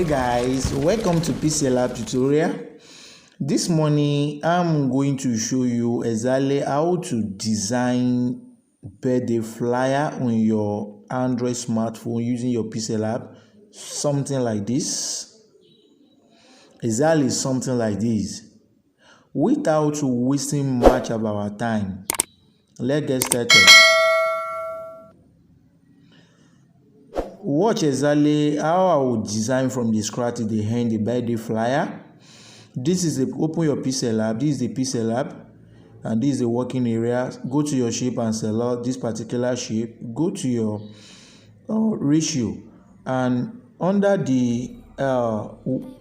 Hey guys, welcome to pixelLab tutorial. This morning I'm going to show you exactly how to design birthday flyer on your Android smartphone using your pixelLab. Something like this. Exactly something like this. Without wasting much of our time, let's get started. Watch exactly how I will design from the scratch to the end the birthday flyer. This is open your pixelLab. This is the pixelLab, and this is the working area. Go to your shape and select this particular shape. Go to your ratio, and under the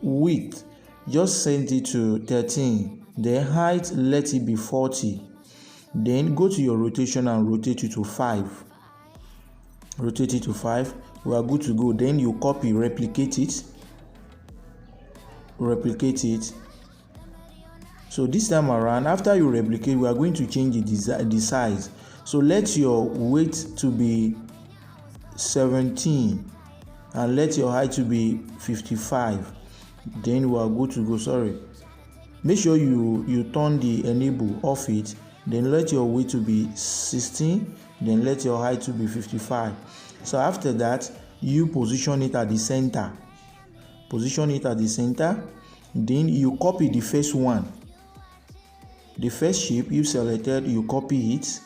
width, just set it to 13. The height, let it be 40. Then go to your rotation and rotate it to 5. Rotate it to 5. We are good to go. Then you copy, replicate it. So this time around, after you replicate, we are going to change the size. So let your weight to be 17 and let your height to be 55. Then we are good to go. Make sure you turn the enable off it. Then let your weight to be 16. Then let your height to be 55. So after that, you position it at the center. Then you copy the first one. The first shape you selected, you copy it.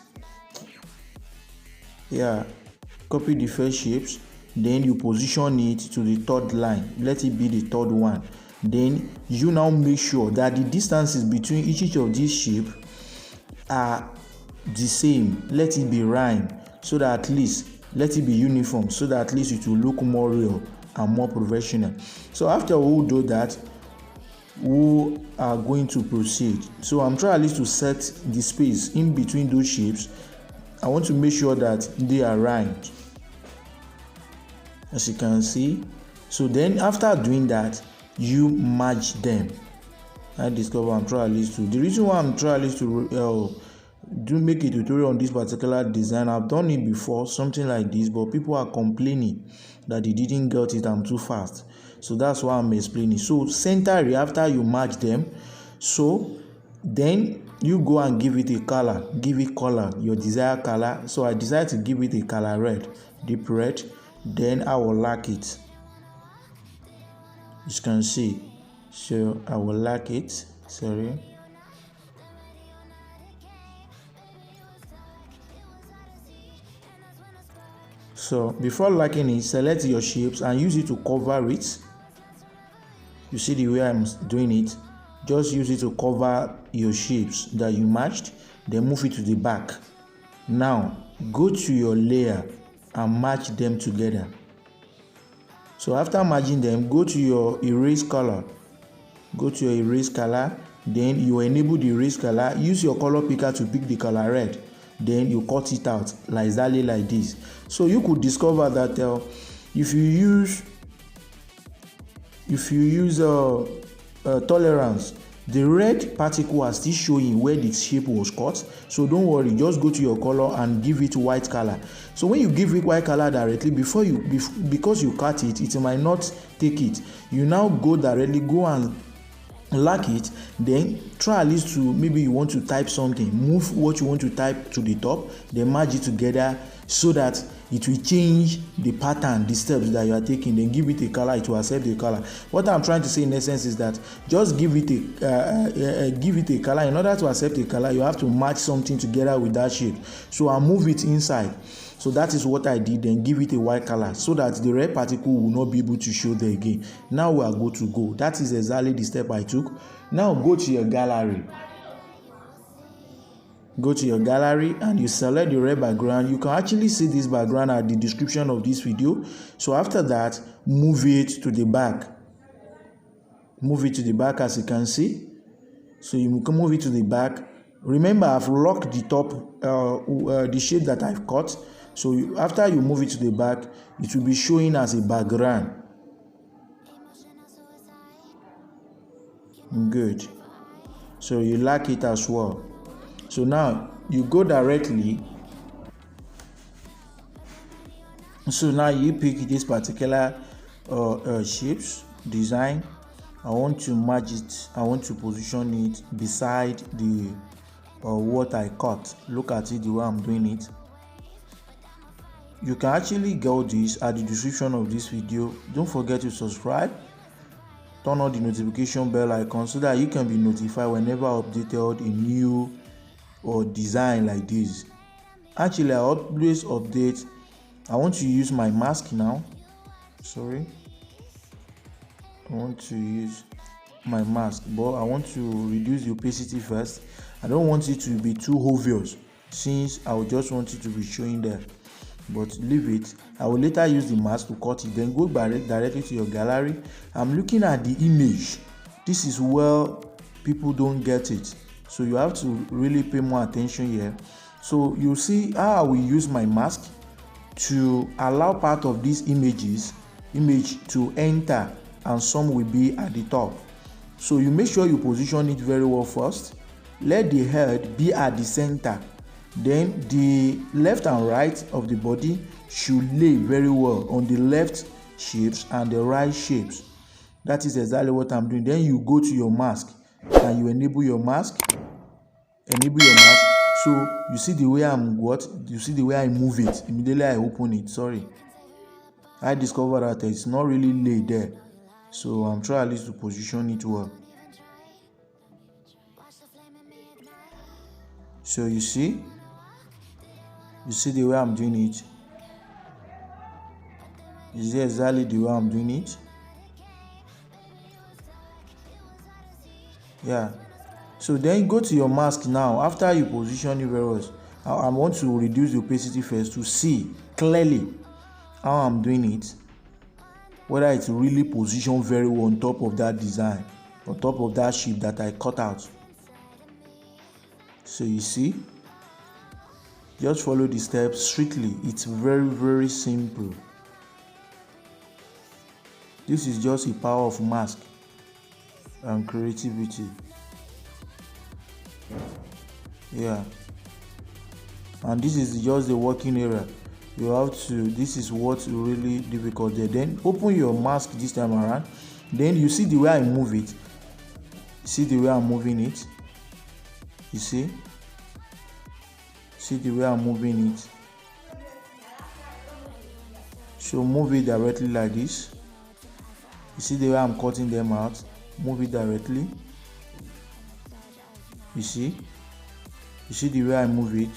Copy the first shapes. Then you position it to the third line. Let it be the third one. Then you now make sure that the distances between each of these shapes are the same. Let it be rhyme, so that at least let it be uniform, so that at least it will look more real and more professional. So after we do that, we are going to proceed. So I'm trying at least to set the space in between those shapes. I want to make sure that they are rhymed, as you can see. So then after doing that, you merge them. I discover I'm trying at least to. The reason why I'm trying at least to do make a tutorial on this particular design, I've done it before, something like this, but people are complaining that they didn't get it, I'm too fast. So that's why I'm explaining. So center it after you merge them. So then you go and give it a color. Give it color, your desired color. So I decided to give it a color red, deep red. Then I will lock it. You can see. So I will lock it. So before locking it, select your shapes and use it to cover it. You see the way I'm doing it. Just use it to cover your shapes that you matched. Then move it to the back. Now go to your layer and match them together. So after merging them, go to your erase color. Then you enable the erase color. Use your color picker to pick the color red. Then you cut it out exactly like this. So you could discover that if you use tolerance, the red particle are still showing where the shape was cut. So don't worry, just go to your color and give it white color. So when you give it white color directly, because you cut it, it might not take it. You now go and lock it. Then try at least to, maybe you want to type something, move what you want to type to the top, then merge it together so that it will change the pattern, the steps that you are taking. Then give it a color, it will accept the color. What I'm trying to say in essence is that just give it a color. In order to accept a color, you have to match something together with that shape. So I'll move it inside. So that is what I did. Then give it a white color so that the red particle will not be able to show there again. Now we are good to go. That is exactly the step I took. Now go to your gallery. And you select the red background. You can actually see this background at the description of this video. So after that, move it to the back. As you can see. So you can move it to the back. Remember, I've locked the top, the shape that I've cut. So after you move it to the back, it will be showing as a background. Good. So you lock it as well. So now you go directly. So now you pick this particular shapes. design. I want to merge it. I want to position it beside the what I cut. Look at it the way I'm doing it. You can actually get this at the description of this video. Don't forget to subscribe, turn on the notification bell icon so that you can be notified whenever I updated a new or design like this. Actually, I always update. I want to use my mask now. Sorry, I want to use my mask, but I want to reduce the opacity first. I don't want it to be too obvious, since I would just want it to be showing there, but leave it. I will later use the mask to cut it, then go directly to your gallery. I'm looking at the image. This is where people don't get it, so you have to really pay more attention here. So you see how I will use my mask to allow part of these image to enter, and some will be at the top. So you make sure you position it very well first. Let the head be at the center, then the left and right of the body should lay very well on the left shapes and the right shapes. That is exactly what I'm doing. Then you go to your mask and you enable your mask. So you see the way you see the way I move it. Immediately I open it. Sorry, I discovered that it's not really laid there, so I'm trying at least to position it well. So you see the way I'm doing it. You see exactly the way I'm doing it. Yeah. So then go to your mask now. After you position it very well, I want to reduce the opacity first to see clearly how I'm doing it, whether it's really positioned very well on top of that design, on top of that shape that I cut out. So you see, just follow the steps strictly. It's very simple. This is just the power of mask and creativity. Yeah, and this is just the working area. You have to, this is what's really difficult there. Then open your mask this time around. Then you see the way I move it. See the way I'm moving it. You see the way I'm moving it. So move it directly like this. You see the way I'm cutting them out. Move it directly. You see the way I move it.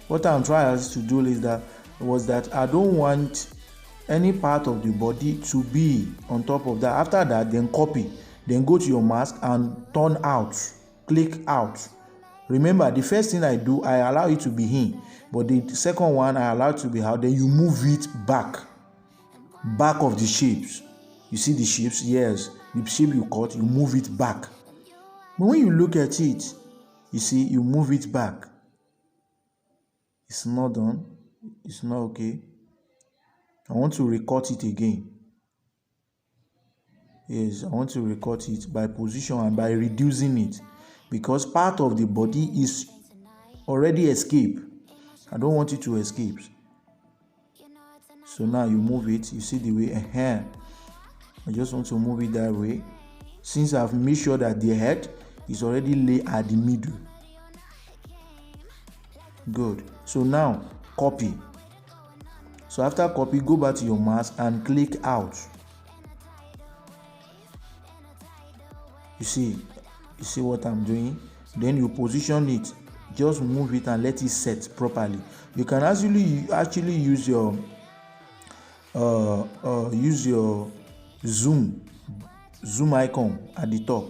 What I'm trying to do is that I don't want any part of the body to be on top of that. After that, then copy, then go to your mask and turn out, click out. Remember, the first thing I do, I allow it to be in, but the second one I allow it to be out. Then you move it back of the shapes. You see the shapes? Yes, the shape you cut, you move it back. But when you look at it, you see, you move it back. It's not done. It's not okay. I want to recut it again. Yes, I want to recut it by position and by reducing it, because part of the body is already escape. I don't want it to escape. So now you move it. You see the way. I just want to move it that way, since I've made sure that the head is already laid at the middle. Good. So now copy. So after copy, go back to your mask and click out. You see what I'm doing? Then you position it. Just move it and let it set properly. You can actually use your zoom icon at the top.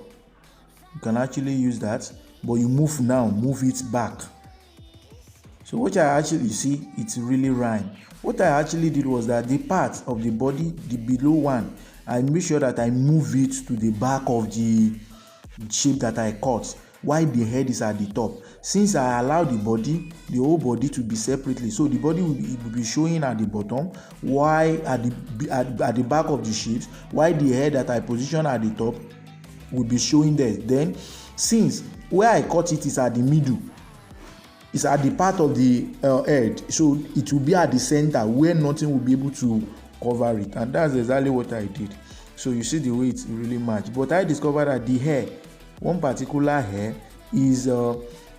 You can actually use that, but you move it back. So what I actually see, it's really rhyme. What I actually did was that the part of the body, the below one, I made sure that I move it to the back of the shape that I cut, while the head is at the top. Since I allow the whole body to be separately, so the body will be showing at the bottom, while at the back of the shapes, while the head that I position at the top will be showing there. Then since where I cut it is at the middle, it's at the part of the head, so it will be at the center where nothing will be able to cover it, and that's exactly what I did. So you see the way it really match. But I discovered that the hair, one particular hair is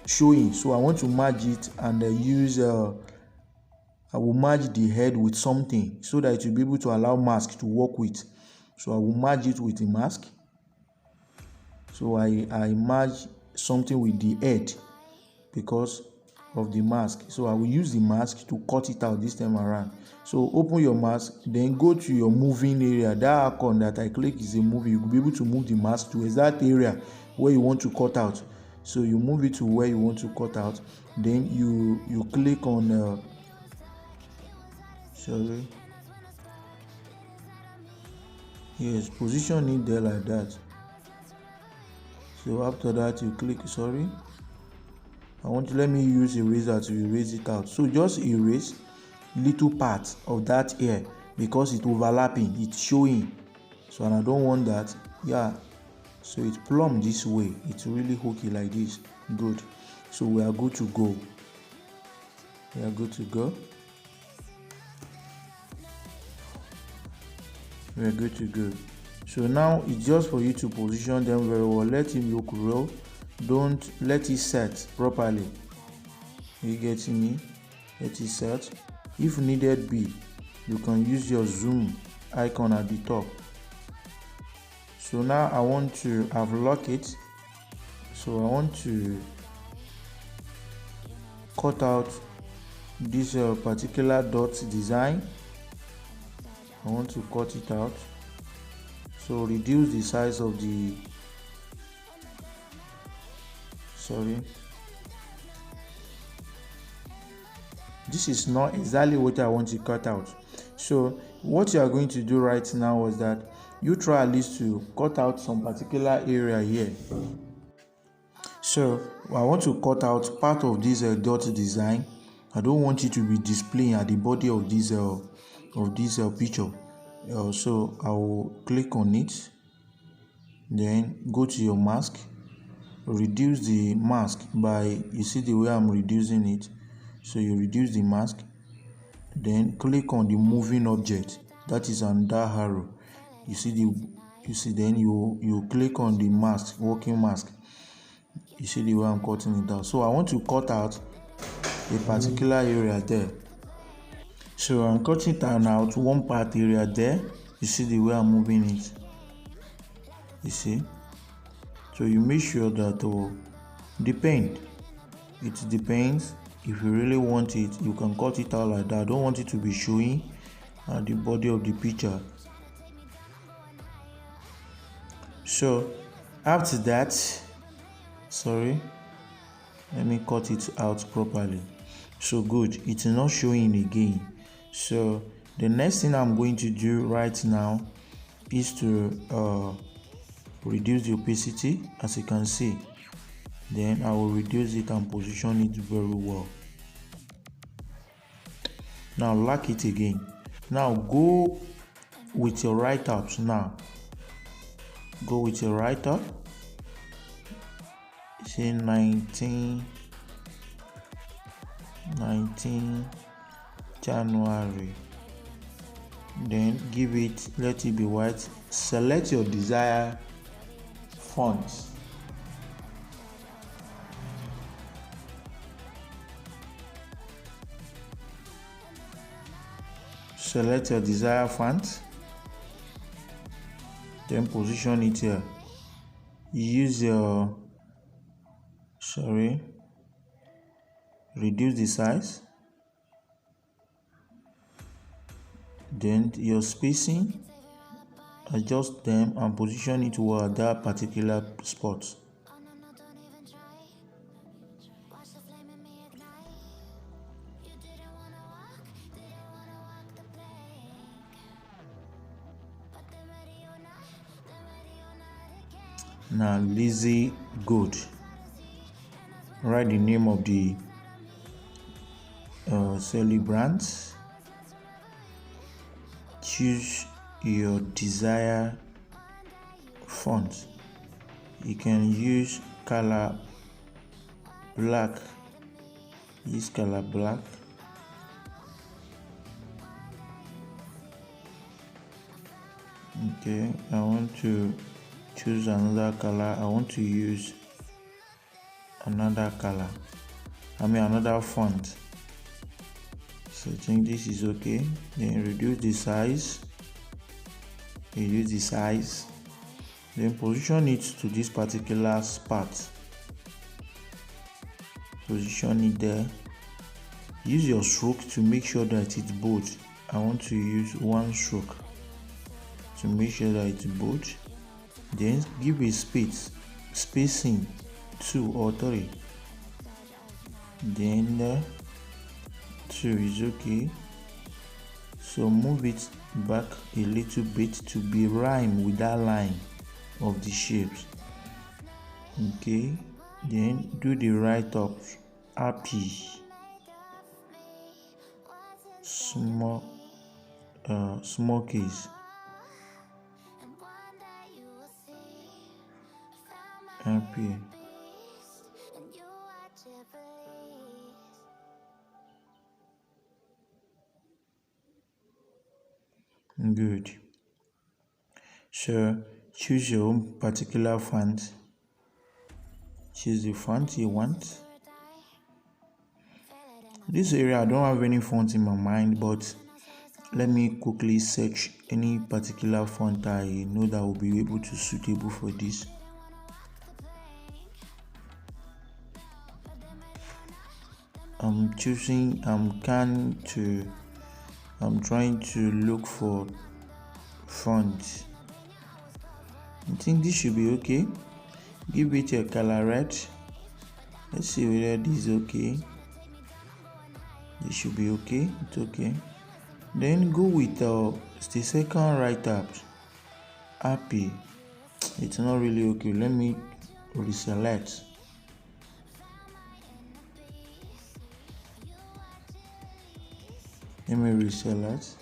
showing, so I want to merge it and use I will merge the head with something so that it will be able to allow mask to work with. So I will merge it with a mask. So I merge something with the head because of the mask. So I will use the mask to cut it out this time around. So open your mask, then go to your moving area. That icon that I click is a movie. You will be able to move the mask to exact area where you want to cut out. So you move it to where you want to cut out. Then you click on yes, position it there like that. So after that you click, I want to let me use eraser to erase it out. So just erase little part of that hair because it's overlapping, it's showing. So and I don't want that. Yeah, so it's plumb this way, it's really hooky like this. Good. So we are good to go. We are good to go. We are good to go. So now it's just for you to position them very well. Let it look real. Don't let it set properly. You getting me? Let it set. If needed be, you can use your zoom icon at the top. So now I want to have lock it. So I want to cut out this particular dot design. I want to cut it out. So reduce the size of the this is not exactly what I want to cut out. So what you are going to do right now is that you try at least to cut out some particular area here. So I want to cut out part of this dot design. I don't want it to be displaying at the body of this picture. So I will click on it, then go to your mask, reduce the mask by, you see the way I'm reducing it. So you reduce the mask, then click on the moving object that is on that arrow. Then you click on the mask, working mask. You see the way I'm cutting it out. So I want to cut out a particular area there. So I'm cutting down out one part area there. You see the way I'm moving it. You see. So you make sure that it depends. If you really want it, you can cut it out like that. I don't want it to be showing at the body of the picture. So after that, let me cut it out properly. So good, it's not showing again. So the next thing I'm going to do right now is to reduce the opacity, as you can see. Then I will reduce it and position it very well. Now lock it again. Now go with your right up. Now go with your right up. Say 19 January. Then give it, let it be white. Select your desired font. Select your desired font, then position it here. Use your reduce the size, then your spacing, adjust them and position it toward that particular spot. Now Lizzie Good. Write the name of the celebrant. Choose your desired font. You can use color black. Use color black. Okay, I want to choose another color. I want to use another color, another font. So I think this is okay. Then reduce the size, then position it to this particular spot. Position it there. Use your stroke to make sure that it's bold. I want to use one stroke to make sure that it's bold. Then give a spacing 2 or 3. Then 2 is okay. So move it back a little bit to be rhyme with that line of the shapes. Okay, then do the right up, happy, small case, happy. Good. So choose your own particular font. Choose the font you want. This area I don't have any font in my mind, but let me quickly search any particular font I know that will be able to suitable for this. I'm trying to look for font. I think this should be okay. Give it a color red. Let's see whether this is okay. This should be okay. It's okay. Then go with the second right up. Happy. It's not really okay. Let me reselect. Let me reselect.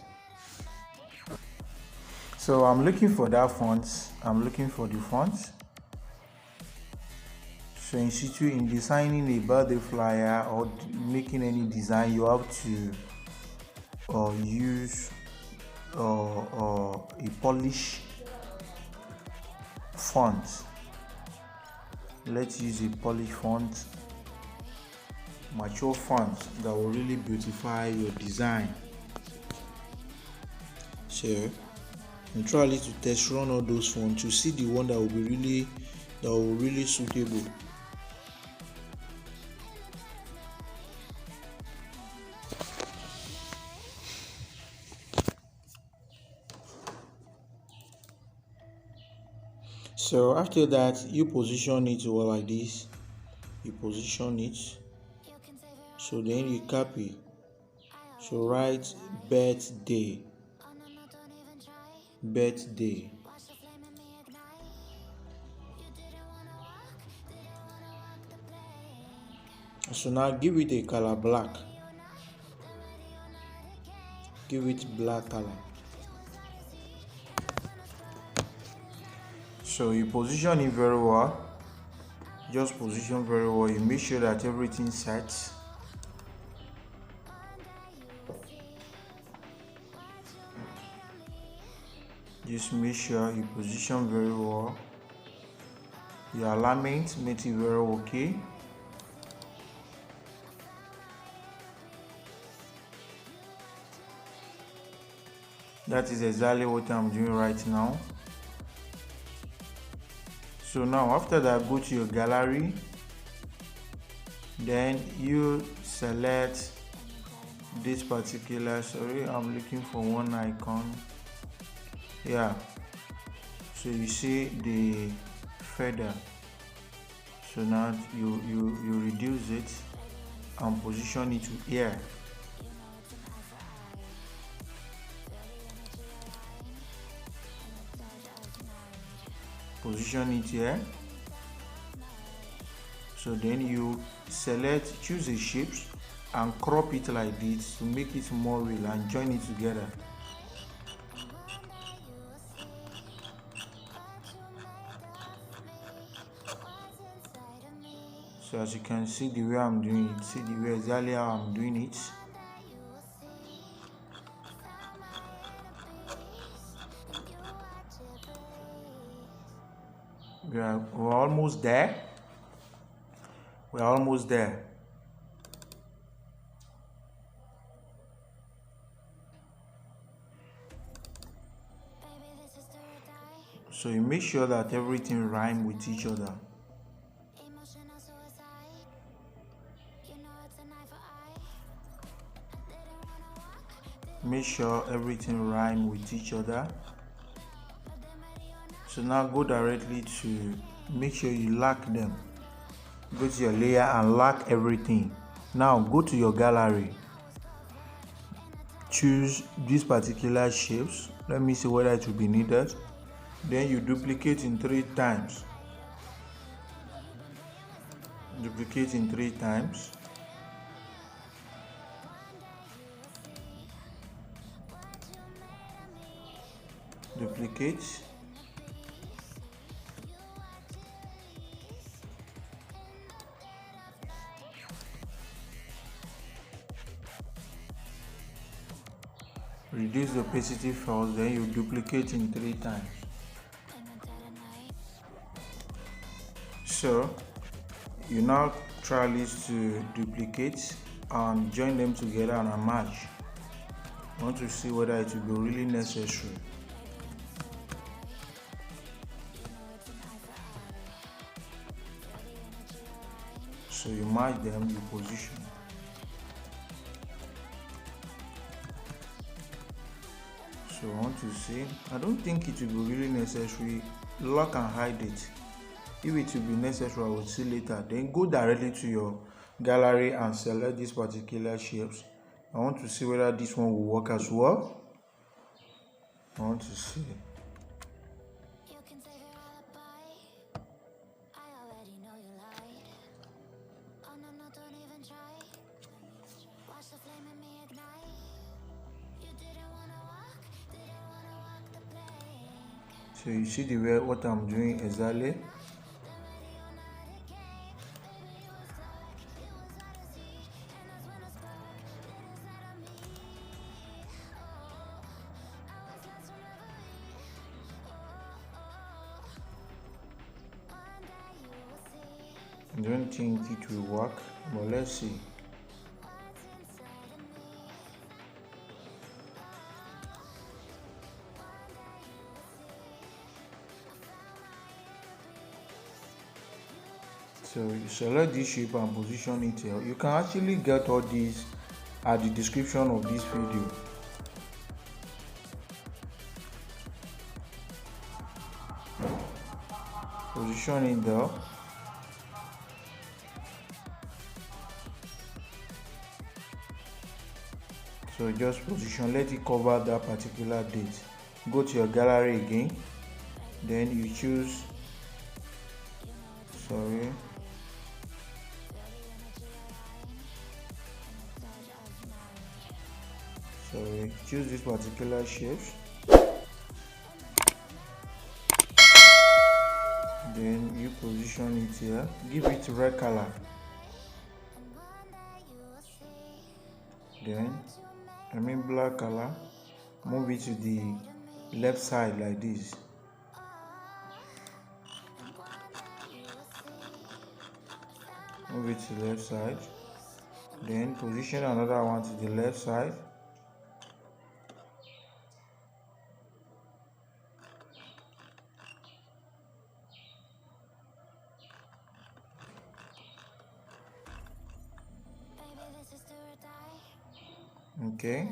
So I'm looking for that font. I'm looking for the font. So in designing a birthday flyer or making any design, you have to use a polished font. Let's use a polished font, mature font that will really beautify your design. So I'm trying to test run all those fonts to see the one that will be really suitable. So after that, you position it like this. You position it. So then you copy. So write birthday. So now give it a color black. Give it black color. So you position it very well. Just position very well. You make sure that everything sets. Just make sure you position very well. Your alignment makes it very okay. That is exactly what I'm doing right now. So now after that, go to your gallery. Then you select this particular, I'm looking for one icon. Yeah, so you see the feather. So now you reduce it and position it to here. Position it here. So then you choose a shape and crop it like this to make it more real and join it together. So as you can see the way I'm doing it, see the way exactly how I'm doing it. we're almost there. We're almost there. So you make sure that everything rhymes with each other. Make sure everything rhymes with each other. So now go directly to make sure you lock them. Go to your layer and lock everything. Now go to your gallery. Choose these particular shapes. Let me see whether it will be needed. Then you duplicate in 3 times. Duplicate in 3 times. Duplicate. Reduce the opacity first, then you duplicate in 3 times. So you now try this to duplicate and join them together and merge. I want to see whether it will be really necessary. So you merge them, you position. So I want to see. I don't think it will be really necessary. Lock and hide it. If it will be necessary, I will see later. Then go directly to your gallery and select these particular shapes. I want to see whether this one will work as well. I want to see. So you see the way what I'm doing exactly. I don't think it will work, but let's see. So you select this shape and position it here. You can actually get all these at the description of this video. Position it there. So just position, let it cover that particular date. Go to your gallery again, then you choose, choose this particular shape. Then you position it here, give it red color. Then black color, move it to the left side like this. Move it to the left side. Then position another one to the left side. Okay.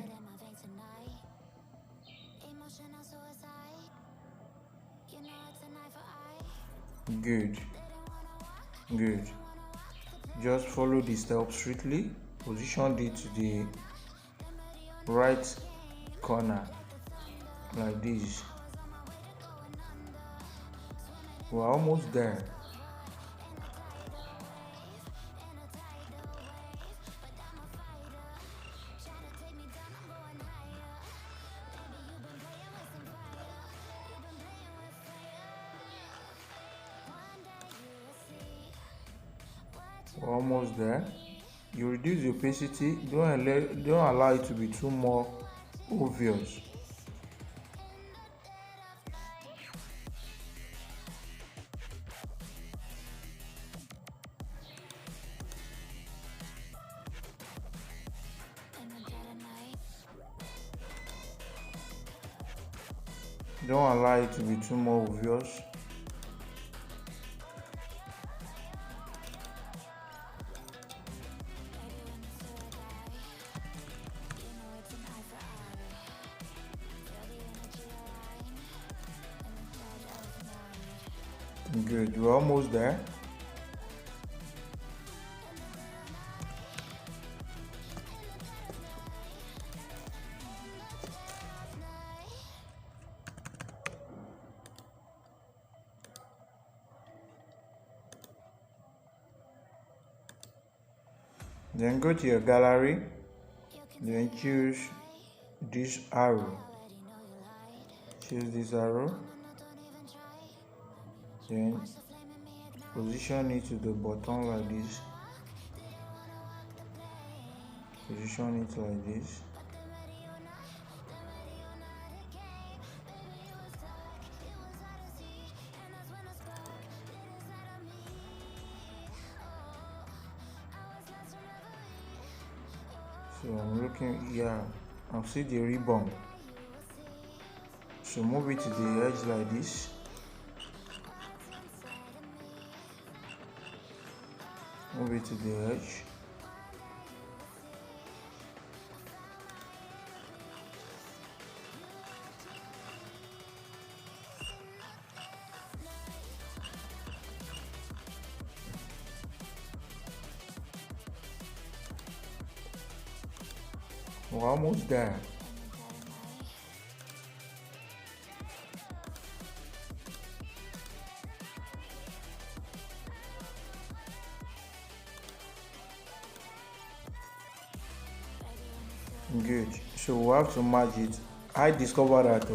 Good. Just follow the steps strictly. Position it to the right corner like this. We're almost there. We're almost there. You reduce the opacity. Don't allow it to be too more obvious. Don't allow it to be too more obvious. Good, we're almost there. Then go to your gallery, then choose this arrow. Choose this arrow, then position it to the bottom like this. Position it like this. So I'm looking here, I'll see the ribbon. So move it to the edge like this. Move it to the edge. We're almost there. Good. So we have to merge it. I discovered that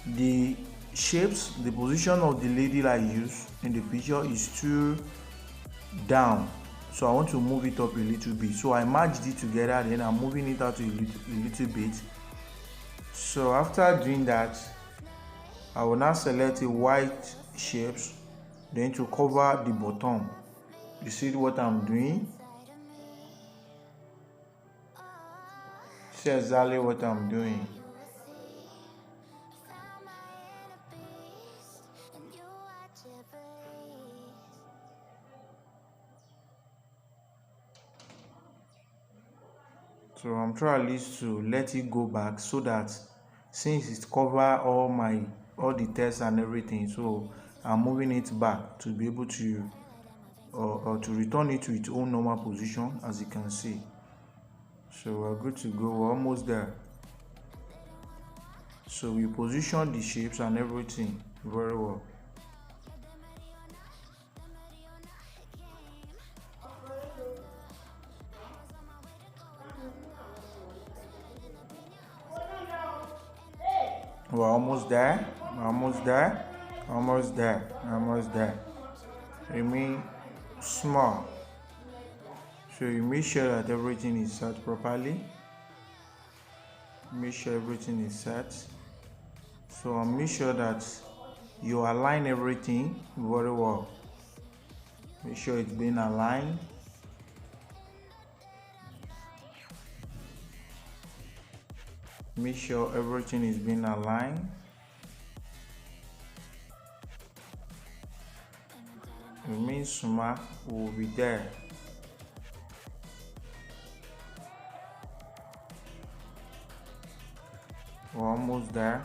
the shapes, the position of the ladle I use in the picture is too down. So I want to move it up a little bit. So I merged it together, then I'm moving it out a little bit. So after doing that, I will now select a white shapes, then to cover the bottom. You see what I'm doing? See exactly what I'm doing. So I'm trying at least to let it go back so that since it cover all the text and everything, so I'm moving it back to be able to or to return it to its own normal position, as you can see. So we're good to go. We're almost there. So we position the shapes and everything very well. We're almost there. Almost there. Almost there. Almost there. Remain small. So you make sure that everything is set properly. Make sure everything is set. So make sure that you align everything very well. Make sure it's being aligned. Make sure everything is being aligned. Remain smart, will be there. We're almost there.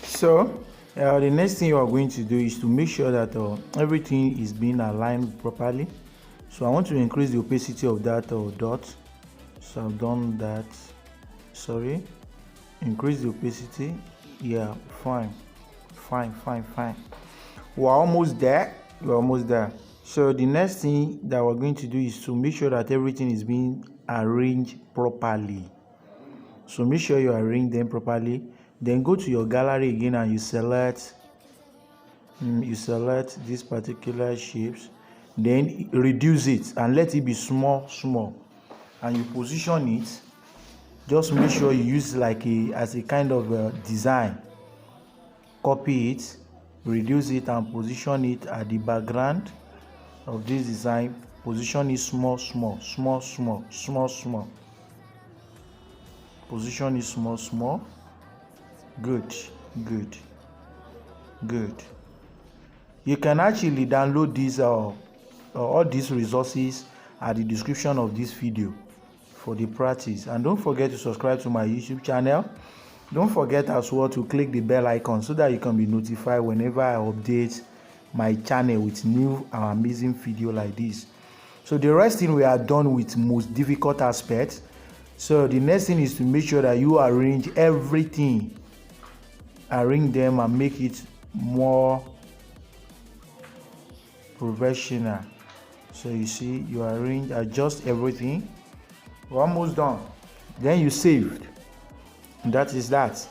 So the next thing you are going to do is to make sure that everything is being aligned properly. So I want to increase the opacity of that dot. So I've done that. Sorry, increase the opacity. Yeah, fine. We're almost there. So the next thing that we're going to do is to make sure that everything is being arranged properly. So make sure you arrange them properly. Then go to your gallery again and you select these particular shapes. Then reduce it and let it be small, and you position it. Just make sure you use as a kind of design. Copy it, reduce it, and position it at the background of this design. Position it small. Position it small. Good. You can actually download these all these resources at the description of this video for the practice. And don't forget to subscribe to my YouTube channel. Don't forget as well to click the bell icon so that you can be notified whenever I update my channel with new and amazing video like this. So the rest thing we are done with most difficult aspects. So the next thing is to make sure that you arrange everything, arrange them and make it more professional. So you see, you arrange, adjust everything. We're almost done. Then you saved. That is that.